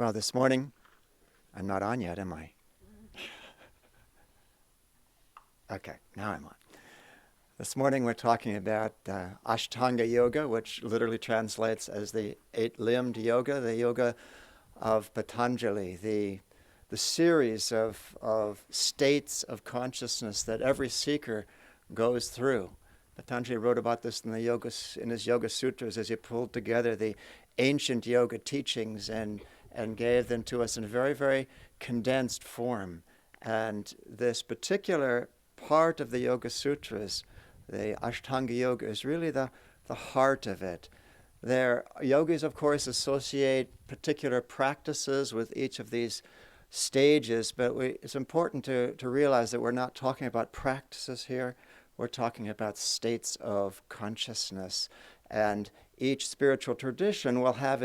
Well, this morning, I'm not on yet, am I? Okay, now I'm on. This morning we're talking about Ashtanga Yoga, which literally translates as the eight-limbed yoga, the yoga of Patanjali, the series of states of consciousness that every seeker goes through. Patanjali wrote about this in his Yoga Sutras as he pulled together the ancient yoga teachings and gave them to us in a very, very condensed form. And this particular part of the Yoga Sutras, the Ashtanga Yoga, is really the heart of it. Yogis, of course, associate particular practices with each of these stages, but it's important to realize that we're not talking about practices here. We're talking about states of consciousness. And each spiritual tradition will have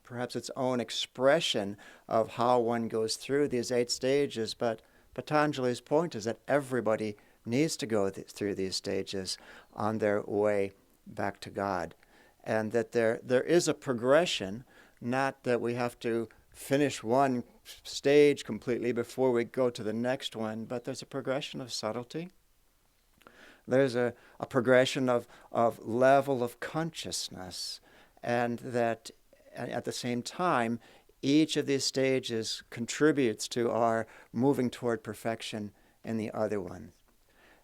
perhaps its own expression of how one goes through these 8 stages, but Patanjali's point is that everybody needs to go through these stages on their way back to God. And that there is a progression, not that we have to finish one stage completely before we go to the next one, but there's a progression of subtlety. There's a progression of level of consciousness, and that at the same time, each of these stages contributes to our moving toward perfection in the other one.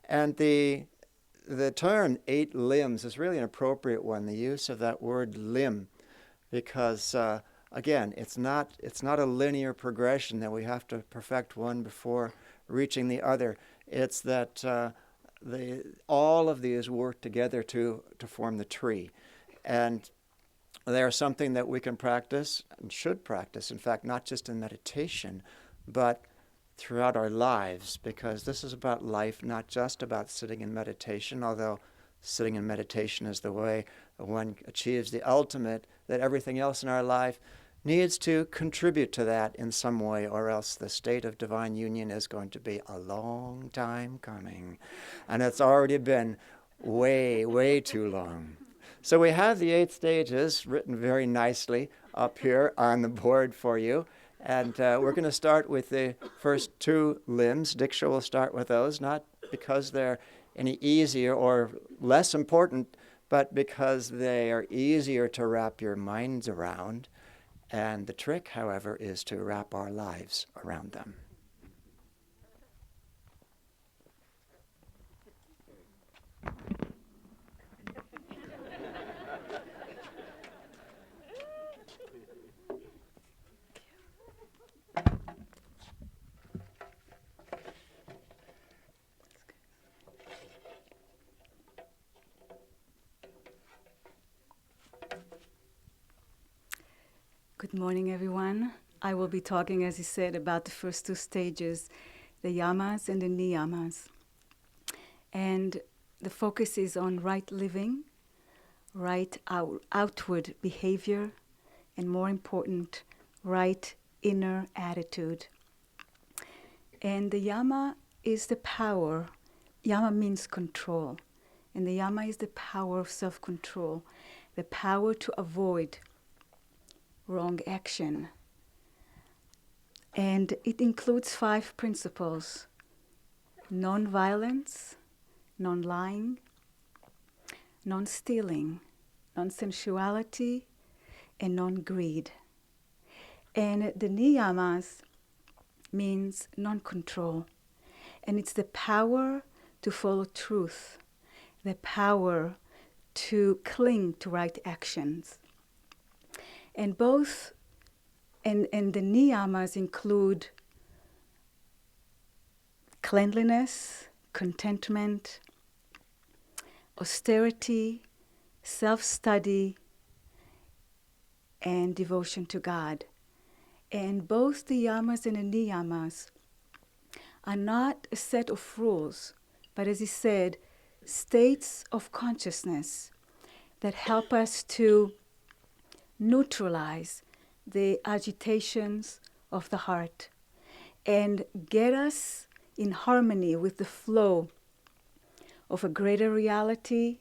And the term 8 limbs is really an appropriate one, the use of that word limb, because again, it's not a linear progression that we have to perfect one before reaching the other. It's that all of these work together to form the tree. And they are something that we can practice and should practice, in fact, not just in meditation, but throughout our lives, because this is about life, not just about sitting in meditation, although sitting in meditation is the way one achieves the ultimate, that everything else in our life needs to contribute to that in some way, or else the state of divine union is going to be a long time coming. And it's already been way, way too long. So we have the 8 stages written very nicely up here on the board for you. And we're going to start with the first 2 limbs. Diksha will start with those, not because they're any easier or less important, but because they are easier to wrap your minds around. And the trick, however, is to wrap our lives around them. Good morning, everyone. I will be talking, as he said, about the first 2 stages, the yamas and the niyamas. And the focus is on right living, right outward behavior, and more important, right inner attitude. And the yama is the power. Yama means control. And the yama is the power of self-control, the power to avoid wrong action. And it includes 5 principles: non-violence, non-lying, non-stealing, non-sensuality, and non-greed. And the niyamas means non-control. And it's the power to follow truth, the power to cling to right actions. And the niyamas include cleanliness, contentment, austerity, self-study, and devotion to God. And both the yamas and the niyamas are not a set of rules, but as he said, states of consciousness that help us to neutralize the agitations of the heart and get us in harmony with the flow of a greater reality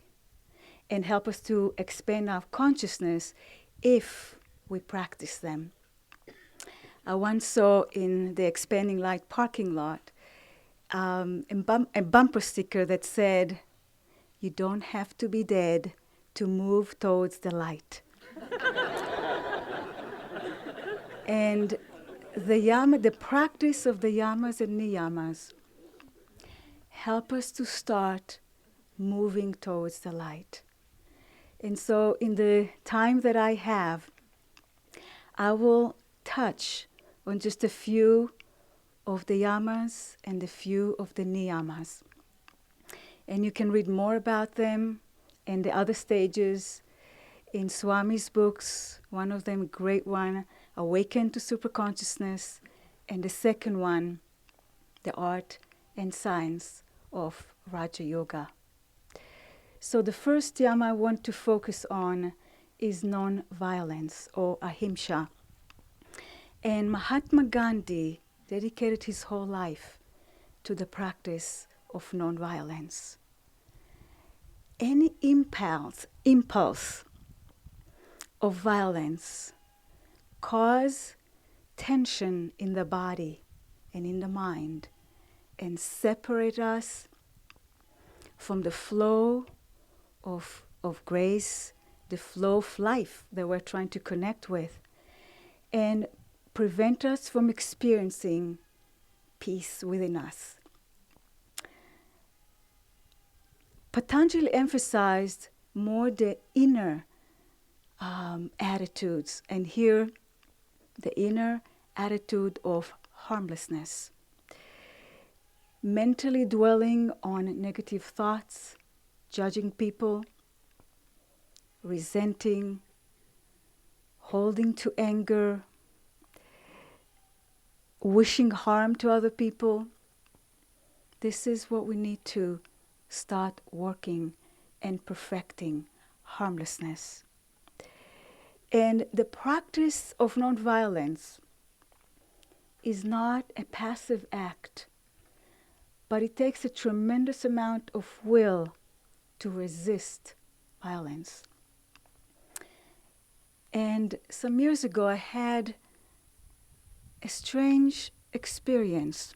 and help us to expand our consciousness if we practice them. I once saw in the Expanding Light parking lot a bumper sticker that said, "You don't have to be dead to move towards the light." And the practice of the yamas and niyamas help us to start moving towards the light. And so in the time that I have, I will touch on just a few of the yamas and a few of the niyamas. And you can read more about them and the other stages in Swami's books. One of them, great one, Awaken to Superconsciousness, and the second one, The Art and Science of Raja Yoga. So the first yama I want to focus on is non-violence, or ahimsa. And Mahatma Gandhi dedicated his whole life to the practice of non-violence. Any impulse of violence cause tension in the body and in the mind and separate us from the flow of grace, the flow of life that we're trying to connect with, and prevent us from experiencing peace within us. Patanjali emphasized more the inner attitudes, and here the inner attitude of harmlessness. Mentally dwelling on negative thoughts, judging people, resenting, holding to anger, wishing harm to other people. This is what we need to start working and perfecting, harmlessness. And the practice of nonviolence is not a passive act, but it takes a tremendous amount of will to resist violence. And some years ago, I had a strange experience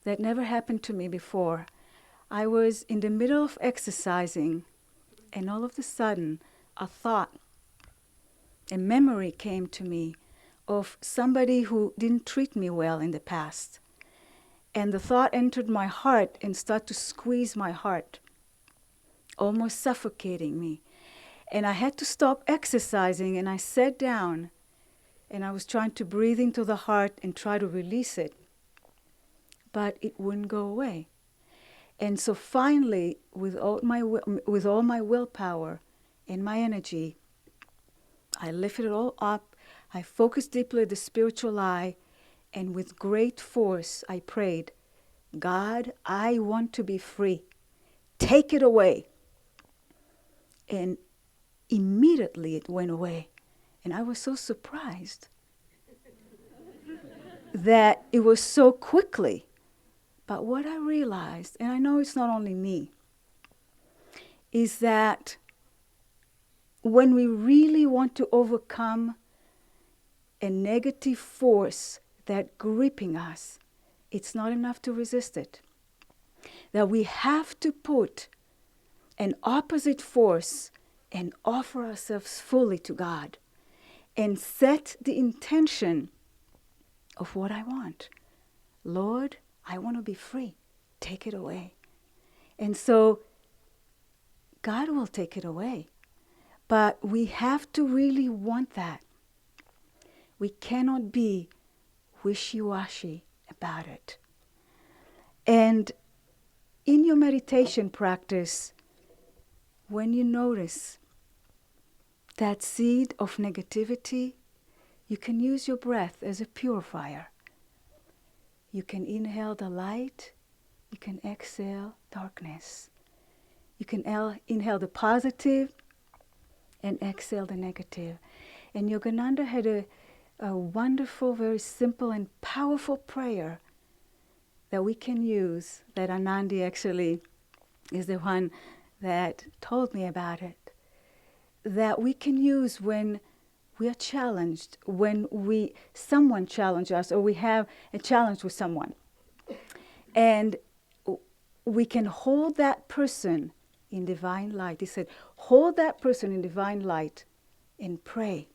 that never happened to me before. I was in the middle of exercising, and all of a sudden, a memory came to me of somebody who didn't treat me well in the past. And the thought entered my heart and started to squeeze my heart, almost suffocating me. And I had to stop exercising, and I sat down, and I was trying to breathe into the heart and try to release it. But it wouldn't go away. And so finally, with all my willpower and my energy, I lifted it all up, I focused deeply at the spiritual eye, and with great force I prayed, "God, I want to be free. Take it away." And immediately it went away. And I was so surprised that it was so quickly. But what I realized, and I know it's not only me, is that when we really want to overcome a negative force that's gripping us, it's not enough to resist it. That we have to put an opposite force and offer ourselves fully to God and set the intention of what I want. Lord, I want to be free. Take it away. And so God will take it away. But we have to really want that. We cannot be wishy-washy about it. And in your meditation practice, when you notice that seed of negativity, you can use your breath as a purifier. You can inhale the light, you can exhale darkness. You can inhale the positive and exhale the negative. And Yogananda had a wonderful, very simple and powerful prayer that we can use, that Anandi actually is the one that told me about it, that we can use when we are challenged when someone challenges us, or we have a challenge with someone. And we can hold that person in divine light. He said, hold that person in divine light and pray.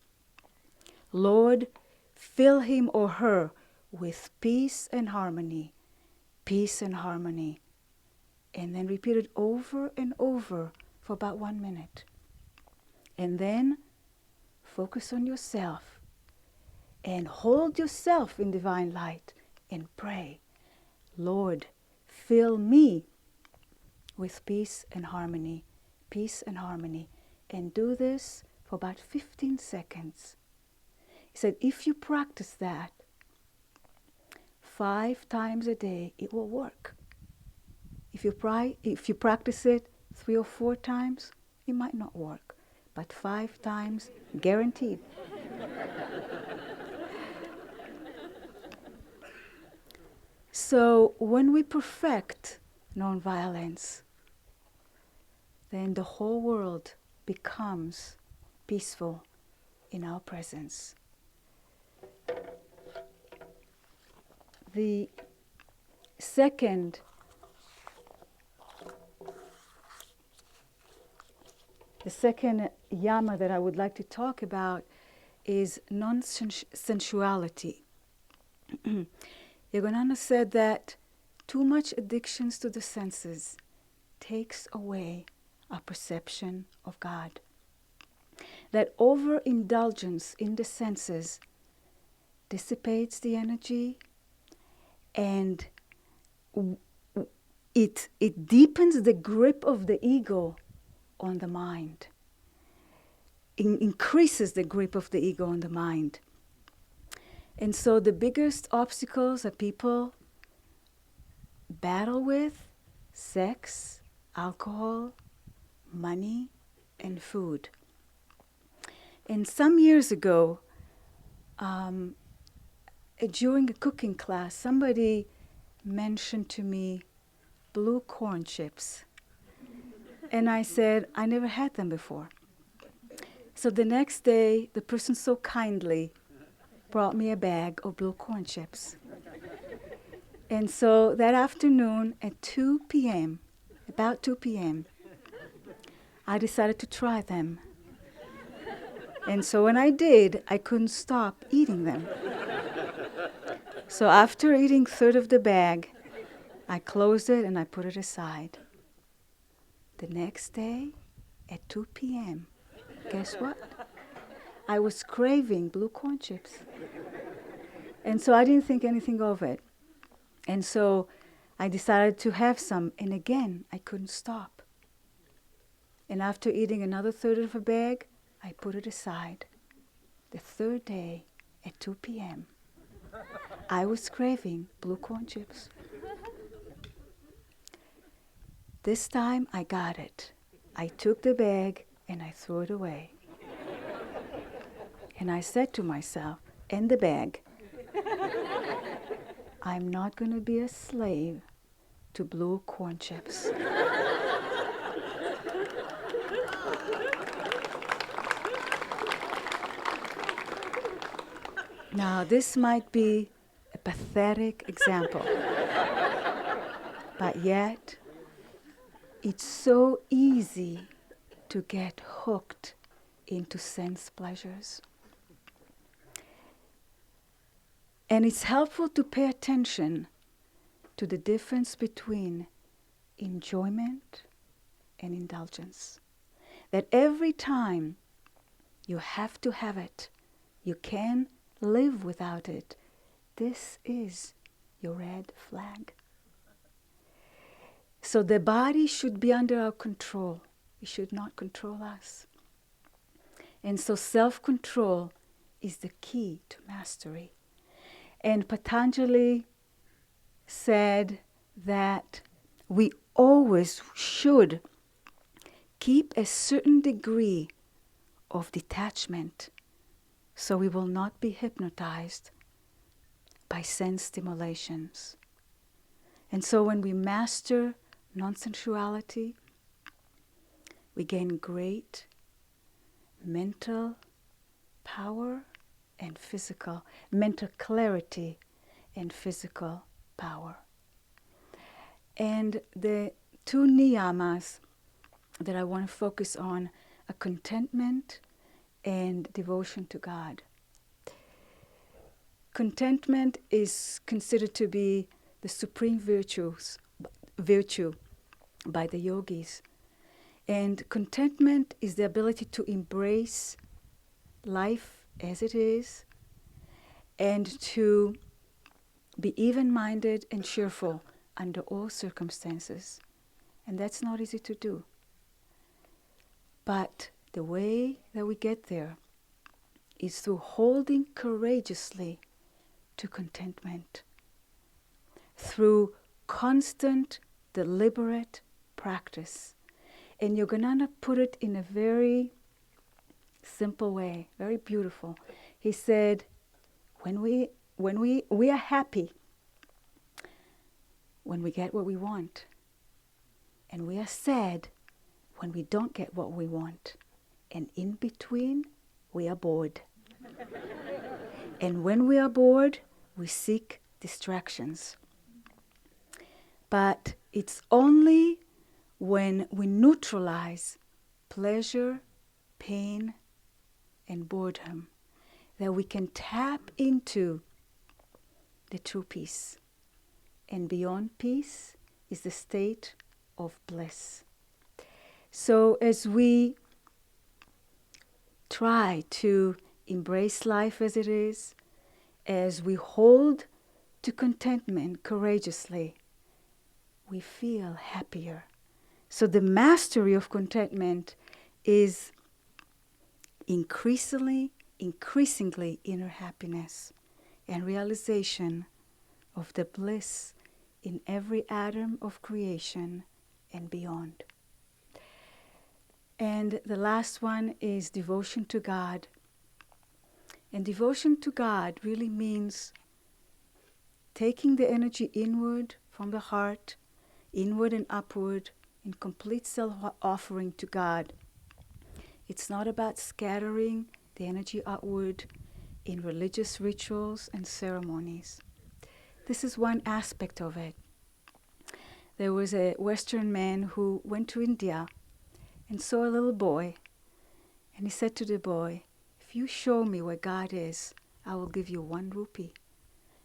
Lord, fill him or her with peace and harmony, peace and harmony. And then repeat it over and over for about 1 minute. And then focus on yourself and hold yourself in divine light and pray. Lord, fill me with peace and harmony, peace and harmony. And do this for about 15 seconds. He said, if you practice that 5 times a day, it will work. If you practice it 3 or 4 times, it might not work. But 5 times, guaranteed. So when we perfect nonviolence, then the whole world becomes peaceful in our presence. The second yama that I would like to talk about is non-sensuality. Yogananda said that too much addictions to the senses takes away our perception of God. That overindulgence in the senses dissipates the energy, and it deepens the grip of the ego on the mind. It increases the grip of the ego on the mind. And so the biggest obstacles that people battle with: sex, alcohol, money, and food. And some years ago, during a cooking class, somebody mentioned to me blue corn chips. And I said, I never had them before. So the next day, the person so kindly brought me a bag of blue corn chips. And so that afternoon at 2 p.m., about 2 p.m., I decided to try them. And so when I did, I couldn't stop eating them. So after eating 1/3 of the bag, I closed it and I put it aside. The next day at 2 p.m., guess what? I was craving blue corn chips. And so I didn't think anything of it. And so I decided to have some, and again, I couldn't stop. And after eating another 1/3 of a bag, I put it aside. The 3rd day at 2 p.m., I was craving blue corn chips. This time I got it. I took the bag and I threw it away. And I said to myself, and the bag, I'm not going to be a slave to blue corn chips. Now, this might be a pathetic example, but yet it's so easy to get hooked into sense pleasures. And it's helpful to pay attention to the difference between enjoyment and indulgence. That every time you have to have it, you can live without it. This is your red flag. So the body should be under our control. It should not control us. And so self-control is the key to mastery. And Patanjali said that we always should keep a certain degree of detachment so we will not be hypnotized by sense stimulations. And so when we master non-sensuality, we gain great mental power and physical, mental clarity and physical power. And the two niyamas that I want to focus on are contentment and devotion to God. Contentment is considered to be the supreme virtue by the yogis. And contentment is the ability to embrace life as it is and to be even-minded and cheerful under all circumstances. And that's not easy to do. But the way that we get there is through holding courageously to contentment, through constant, deliberate practice. And Yogananda put it in a very simple way, very beautiful. He said, when we are happy when we get what we want, and we are sad when we don't get what we want, and in between we are bored. And when we are bored, we seek distractions. But it's only when we neutralize pleasure, pain, and boredom that we can tap into the true peace. And beyond peace is the state of bliss. So as we try to embrace life as it is, as we hold to contentment courageously, we feel happier. So the mastery of contentment is increasingly inner happiness and realization of the bliss in every atom of creation and beyond. And the last one is devotion to God. And devotion to God really means taking the energy inward from the heart, inward and upward, in complete self-offering to God. It's not about scattering the energy outward in religious rituals and ceremonies. This is one aspect of it. There was a Western man who went to India and saw a little boy, and he said to the boy, "If you show me where God is, I will give you 1 rupee."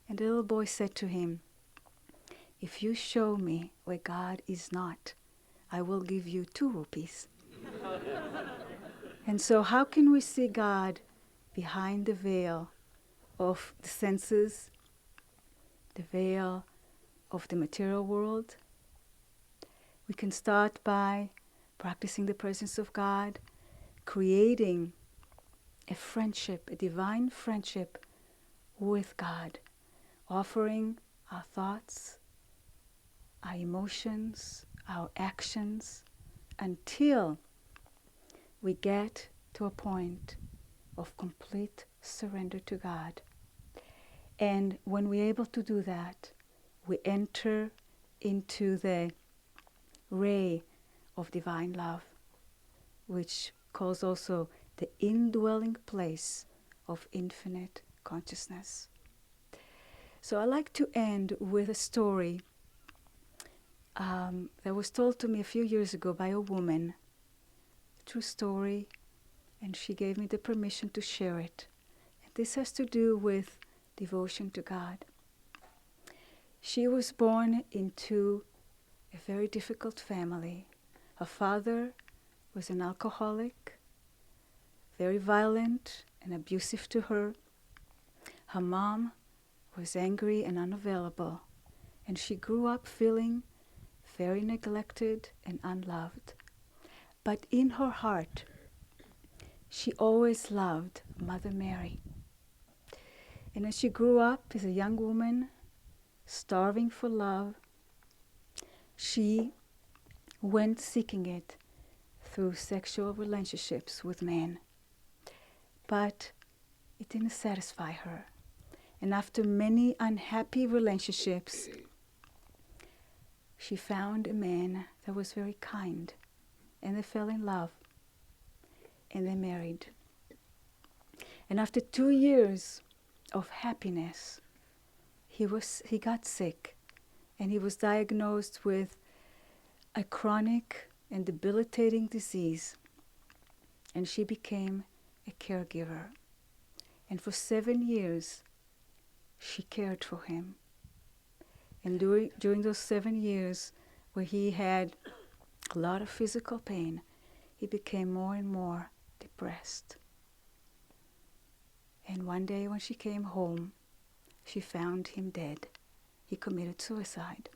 And the little boy said to him, "If you show me where God is not, I will give you 2 rupees." And so how can we see God behind the veil of the senses, the veil of the material world? We can start by practicing the presence of God, creating a friendship, a divine friendship with God, offering our thoughts, our emotions, our actions, until we get to a point of complete surrender to God. And when we're able to do that, we enter into the ray of divine love, which calls also the indwelling place of infinite consciousness. So I like to end with a story that was told to me a few years ago by a woman, a true story, and she gave me the permission to share it. And this has to do with devotion to God. She was born into a very difficult family. Her father was an alcoholic, very violent and abusive to her. Her mom was angry and unavailable, and she grew up feeling very neglected and unloved. But in her heart, she always loved Mother Mary. And as she grew up as a young woman, starving for love, she went seeking it through sexual relationships with men. But it didn't satisfy her. And after many unhappy relationships, she found a man that was very kind, and they fell in love, and they married. And after 2 years of happiness, he got sick, and he was diagnosed with a chronic and debilitating disease. And she became a caregiver. And for 7 years, she cared for him. And during those 7 years, where he had a lot of physical pain, he became more and more depressed. And one day when she came home, she found him dead. He committed suicide.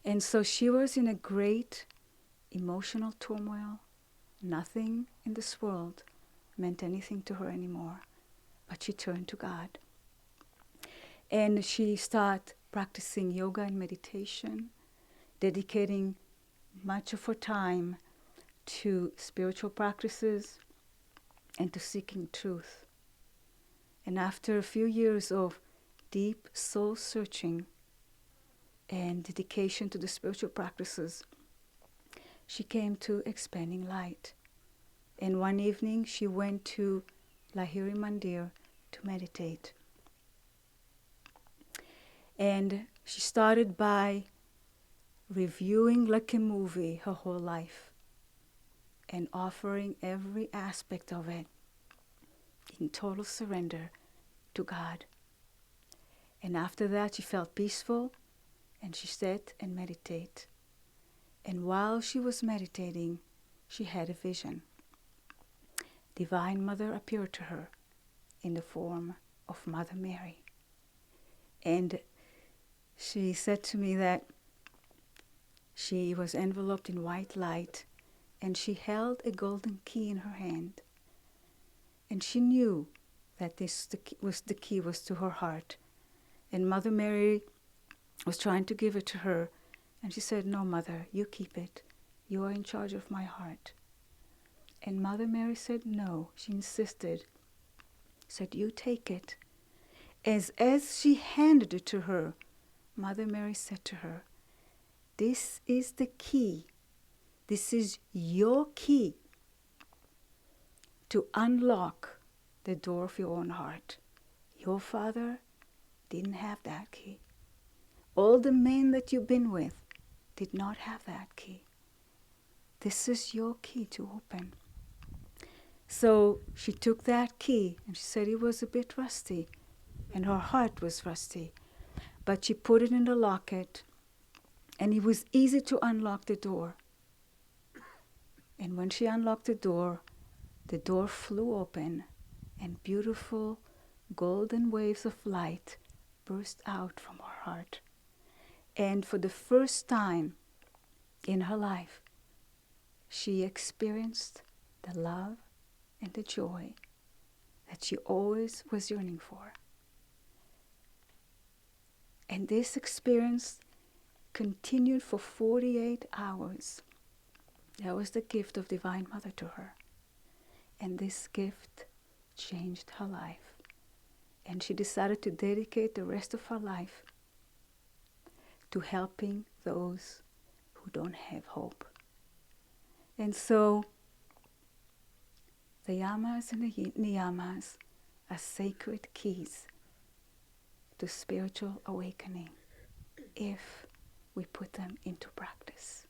And so she was in a great emotional turmoil. Nothing in this world meant anything to her anymore. But she turned to God. And she started practicing yoga and meditation, dedicating much of her time to spiritual practices and to seeking truth. And after a few years of deep soul searching and dedication to the spiritual practices, she came to expanding light. And one evening she went to Lahiri Mandir to meditate. And she started by reviewing like a movie her whole life and offering every aspect of it in total surrender to God. And after that, she felt peaceful, and she sat and meditated. And while she was meditating, she had a vision. Divine Mother appeared to her in the form of Mother Mary. And she said to me that she was enveloped in white light, and she held a golden key in her hand. And she knew that the key was to her heart. And Mother Mary was trying to give it to her. And she said, "No, Mother, you keep it. You are in charge of my heart." And Mother Mary said no. She insisted. Said, "You take it." As she handed it to her, Mother Mary said to her, "This is the key. This is your key to unlock the door of your own heart. Your father didn't have that key. All the men that you've been with did not have that key. This is your key to open." So she took that key, and she said it was a bit rusty, and her heart was rusty. But she put it in the locket, and it was easy to unlock the door. And when she unlocked the door flew open, and beautiful golden waves of light burst out from her heart. And for the first time in her life, she experienced the love and the joy that she always was yearning for. And this experience continued for 48 hours. That was the gift of Divine Mother to her. And this gift changed her life. And she decided to dedicate the rest of her life to helping those who don't have hope. And so the yamas and the niyamas are sacred keys to spiritual awakening if we put them into practice.